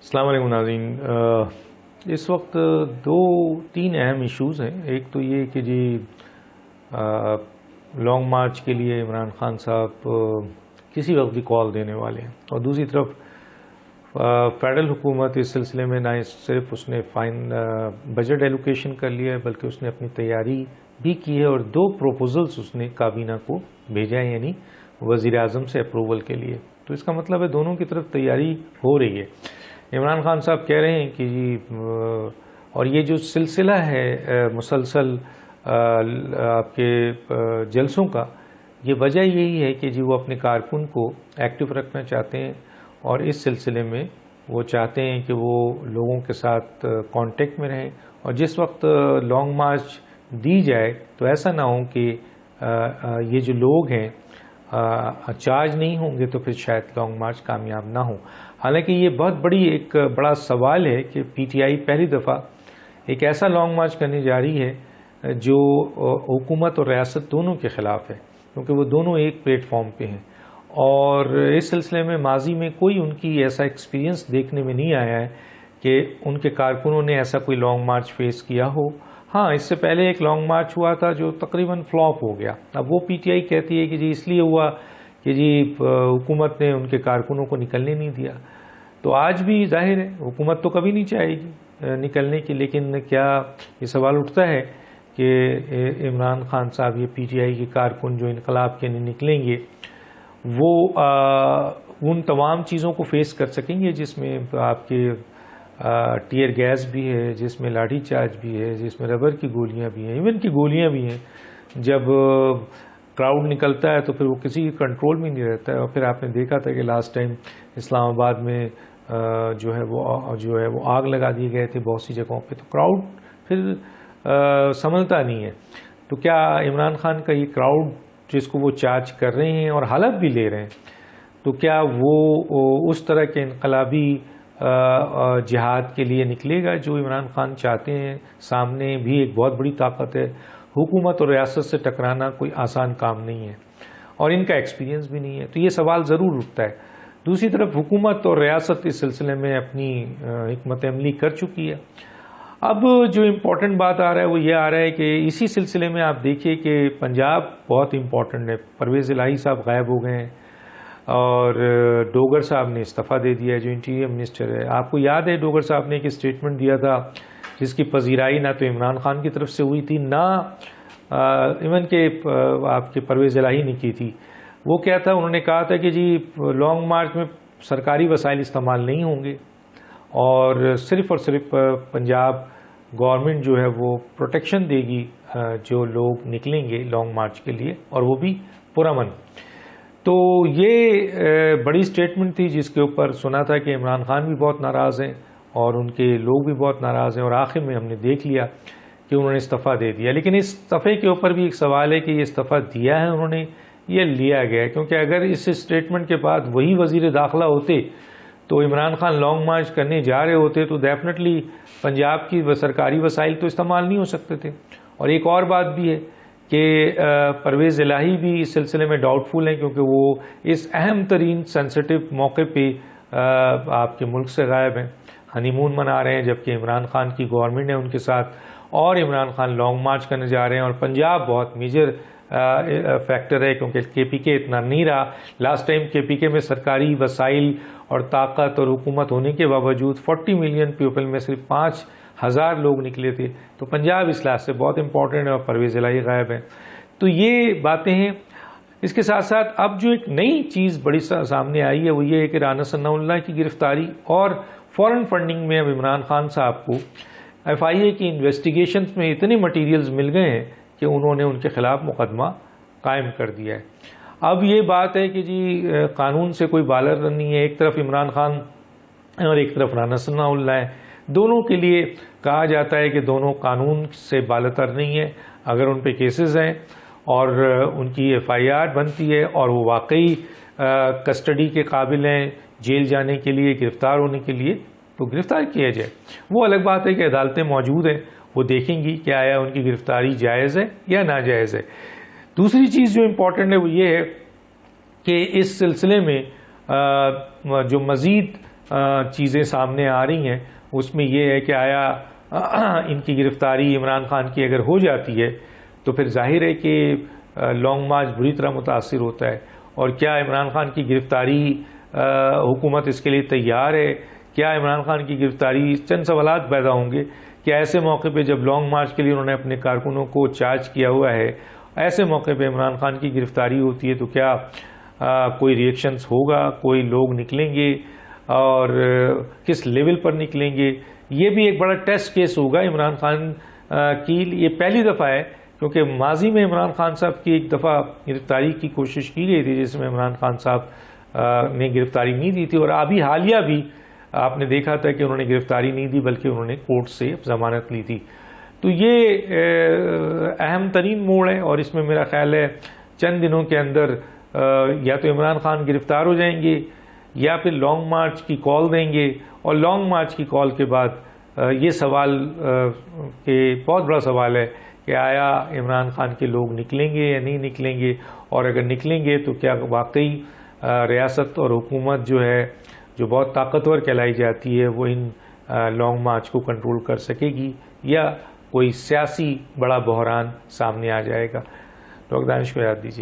السلام علیکم ناظرین، اس وقت دو تین اہم ایشوز ہیں۔ ایک تو یہ کہ لانگ مارچ کے لیے عمران خان صاحب کسی وقت بھی کال دینے والے ہیں، اور دوسری طرف فیڈرل حکومت اس سلسلے میں نہ صرف اس نے بجٹ ایلوکیشن کر لیا ہے بلکہ اس نے اپنی تیاری بھی کی ہے، اور دو پروپوزلز اس نے کابینہ کو بھیجا ہے، یعنی وزیر اعظم سے اپروول کے لیے۔ تو اس کا مطلب ہے دونوں کی طرف تیاری ہو رہی ہے۔ عمران خان صاحب کہہ رہے ہیں کہ اور یہ جو سلسلہ ہے مسلسل آپ کے جلسوں کا، یہ وجہ یہی ہے کہ وہ اپنے کارکن کو ایکٹیو رکھنا چاہتے ہیں، اور اس سلسلے میں وہ چاہتے ہیں کہ وہ لوگوں کے ساتھ کانٹیکٹ میں رہیں، اور جس وقت لانگ مارچ دی جائے تو ایسا نہ ہو کہ یہ جو لوگ ہیں چارج نہیں ہوں گے تو پھر شاید لانگ مارچ کامیاب نہ ہو۔ حالانکہ یہ بہت بڑا سوال ہے کہ پی ٹی آئی پہلی دفعہ ایک ایسا لانگ مارچ کرنے جا رہی ہے جو حکومت اور ریاست دونوں کے خلاف ہے، کیونکہ وہ دونوں ایک پلیٹ فارم پہ ہیں، اور اس سلسلے میں ماضی میں کوئی ان کی ایسا ایکسپیرینس دیکھنے میں نہیں آیا ہے کہ ان کے کارکنوں نے ایسا کوئی لانگ مارچ فیس کیا ہو۔ ہاں، اس سے پہلے ایک لانگ مارچ ہوا تھا جو تقریباً فلاپ ہو گیا۔ اب وہ پی ٹی آئی کہتی ہے کہ اس لیے ہوا کہ حکومت نے ان کے کارکنوں کو نکلنے نہیں دیا۔ تو آج بھی ظاہر ہے حکومت تو کبھی نہیں چاہے گی نکلنے کی، لیکن کیا یہ سوال اٹھتا ہے کہ عمران خان صاحب یہ پی ٹی آئی کے کارکن جو انقلاب کے لیے نکلیں گے وہ ان تمام چیزوں کو فیس کر سکیں گے جس میں آپ کے ٹیئر گیس بھی ہے، جس میں لاٹھی چارج بھی ہے، جس میں ربر کی گولیاں بھی ہیں، ایون کی گولیاں بھی ہیں۔ جب کراؤڈ نکلتا ہے تو پھر وہ کسی کے کنٹرول میں نہیں رہتا ہے، اور پھر آپ نے دیکھا تھا کہ لاسٹ ٹائم اسلام آباد میں جو ہے وہ آگ لگا دیے گئے تھے بہت سی جگہوں پہ، تو کراؤڈ پھر سنبھلتا نہیں ہے۔ تو کیا عمران خان کا یہ کراؤڈ جس کو وہ چارج کر رہے ہیں اور حلف بھی لے رہے ہیں، تو کیا وہ اس طرح کے انقلابی جہاد کے لیے نکلے گا جو عمران خان چاہتے ہیں؟ سامنے بھی ایک بہت بڑی طاقت ہے، حکومت اور ریاست سے ٹکرانا کوئی آسان کام نہیں ہے، اور ان کا ایکسپیرینس بھی نہیں ہے، تو یہ سوال ضرور اٹھتا ہے۔ دوسری طرف حکومت اور ریاست اس سلسلے میں اپنی حکمت عملی کر چکی ہے۔ اب جو امپورٹنٹ بات آ رہا ہے وہ یہ آ رہا ہے کہ اسی سلسلے میں آپ دیکھیے کہ پنجاب بہت امپورٹنٹ ہے۔ پرویز الہی صاحب غائب ہو گئے ہیں، اور ڈوگر صاحب نے استعفیٰ دے دیا ہے جو انٹیریئر منسٹر ہے۔ آپ کو یاد ہے ڈوگر صاحب نے ایک اسٹیٹمنٹ دیا تھا جس کی پذیرائی نہ تو عمران خان کی طرف سے ہوئی تھی، نہ ایون کہ آپ کے پرویز الہی نے کی تھی۔ وہ کیا تھا؟ انہوں نے کہا تھا کہ لانگ مارچ میں سرکاری وسائل استعمال نہیں ہوں گے، اور صرف پنجاب گورنمنٹ جو ہے وہ پروٹیکشن دے گی جو لوگ نکلیں گے لانگ مارچ کے لیے، اور وہ بھی پرامن۔ تو یہ بڑی سٹیٹمنٹ تھی جس کے اوپر سنا تھا کہ عمران خان بھی بہت ناراض ہیں اور ان کے لوگ بھی بہت ناراض ہیں، اور آخر میں ہم نے دیکھ لیا کہ انہوں نے استعفیٰ دے دیا۔ لیکن اس استعفے کے اوپر بھی ایک سوال ہے کہ یہ استعفیٰ دیا ہے انہوں نے، یہ لیا گیا ہے؟ کیونکہ اگر اس اسٹیٹمنٹ کے بعد وہی وزیر داخلہ ہوتے تو عمران خان لانگ مارچ کرنے جا رہے ہوتے تو ڈیفینیٹلی پنجاب کی سرکاری وسائل تو استعمال نہیں ہو سکتے تھے۔ اور ایک اور بات بھی ہے کہ پرویز الہی بھی اس سلسلے میں ڈاؤٹ فل ہیں، کیونکہ وہ اس اہم ترین سینسٹیو موقع پہ آپ کے ملک سے غائب ہیں، ہنی مون منا رہے ہیں، جبکہ عمران خان کی گورنمنٹ ہے ان کے ساتھ، اور عمران خان لانگ مارچ کرنے جا رہے ہیں، اور پنجاب بہت میجر فیکٹر ہے کیونکہ کے پی کے اتنا نہیں رہا۔ لاسٹ ٹائم کے پی کے میں سرکاری وسائل اور طاقت اور حکومت ہونے کے باوجود 40 ملین پیپل میں صرف 5,000 لوگ نکلے تھے۔ تو پنجاب اس لحاظ سے بہت امپورٹنٹ ہے، اور پرویز الہی غائب ہیں۔ تو یہ باتیں ہیں۔ اس کے ساتھ ساتھ اب جو ایک نئی چیز بڑی سامنے آئی ہے وہ یہ ہے کہ رانا ثناء اللہ کی گرفتاری، اور فورن فنڈنگ میں اب عمران خان صاحب کو ایف آئی اے کی انویسٹیگیشنز میں اتنے مٹیریلز مل گئے ہیں کہ انہوں نے ان کے خلاف مقدمہ قائم کر دیا ہے۔ اب یہ بات ہے کہ قانون سے کوئی بالر نہیں ہے، ایک طرف عمران خان اور ایک طرف رانا ثناء اللہ ہے، دونوں کے لیے کہا جاتا ہے کہ دونوں قانون سے بالاتر نہیں ہے۔ اگر ان پہ کیسز ہیں اور ان کی ایف آئی آر بنتی ہے اور وہ واقعی کسٹڈی کے قابل ہیں جیل جانے کے لیے، گرفتار ہونے کے لیے، تو گرفتار کیا جائے۔ وہ الگ بات ہے کہ عدالتیں موجود ہیں، وہ دیکھیں گی کہ آیا ان کی گرفتاری جائز ہے یا ناجائز ہے۔ دوسری چیز جو امپورٹنٹ ہے وہ یہ ہے کہ اس سلسلے میں جو مزید چیزیں سامنے آ رہی ہیں اس میں یہ ہے کہ آیا ان کی گرفتاری عمران خان کی اگر ہو جاتی ہے تو پھر ظاہر ہے کہ لانگ مارچ بری طرح متاثر ہوتا ہے، اور کیا عمران خان کی گرفتاری حکومت اس کے لیے تیار ہے؟ کیا عمران خان کی گرفتاری، چند سوالات پیدا ہوں گے کہ ایسے موقع پہ جب لانگ مارچ کے لیے انہوں نے اپنے کارکنوں کو چارج کیا ہوا ہے، ایسے موقع پہ عمران خان کی گرفتاری ہوتی ہے تو کیا کوئی ریئیکشنز ہوگا، کوئی لوگ نکلیں گے اور کس لیول پر نکلیں گے؟ یہ بھی ایک بڑا ٹیسٹ کیس ہوگا عمران خان کی۔ یہ پہلی دفعہ ہے کیونکہ ماضی میں عمران خان صاحب کی ایک دفعہ گرفتاری کی کوشش کی گئی تھی جس میں عمران خان صاحب نے گرفتاری نہیں دی تھی، اور ابھی حالیہ بھی آپ نے دیکھا تھا کہ انہوں نے گرفتاری نہیں دی بلکہ انہوں نے کورٹ سے ضمانت لی تھی۔ تو یہ اہم ترین موڑ ہے، اور اس میں میرا خیال ہے چند دنوں کے اندر یا تو عمران خان گرفتار ہو جائیں گے یا پھر لانگ مارچ کی کال دیں گے، اور لانگ مارچ کی کال کے بعد یہ سوال کہ بہت بڑا سوال ہے کہ آیا عمران خان کے لوگ نکلیں گے یا نہیں نکلیں گے، اور اگر نکلیں گے تو کیا واقعی ریاست اور حکومت جو ہے جو بہت طاقتور کہلائی جاتی ہے وہ ان لانگ مارچ کو کنٹرول کر سکے گی، یا کوئی سیاسی بڑا بحران سامنے آ جائے گا؟ ڈاکٹر دانش کو یاد دیجیے۔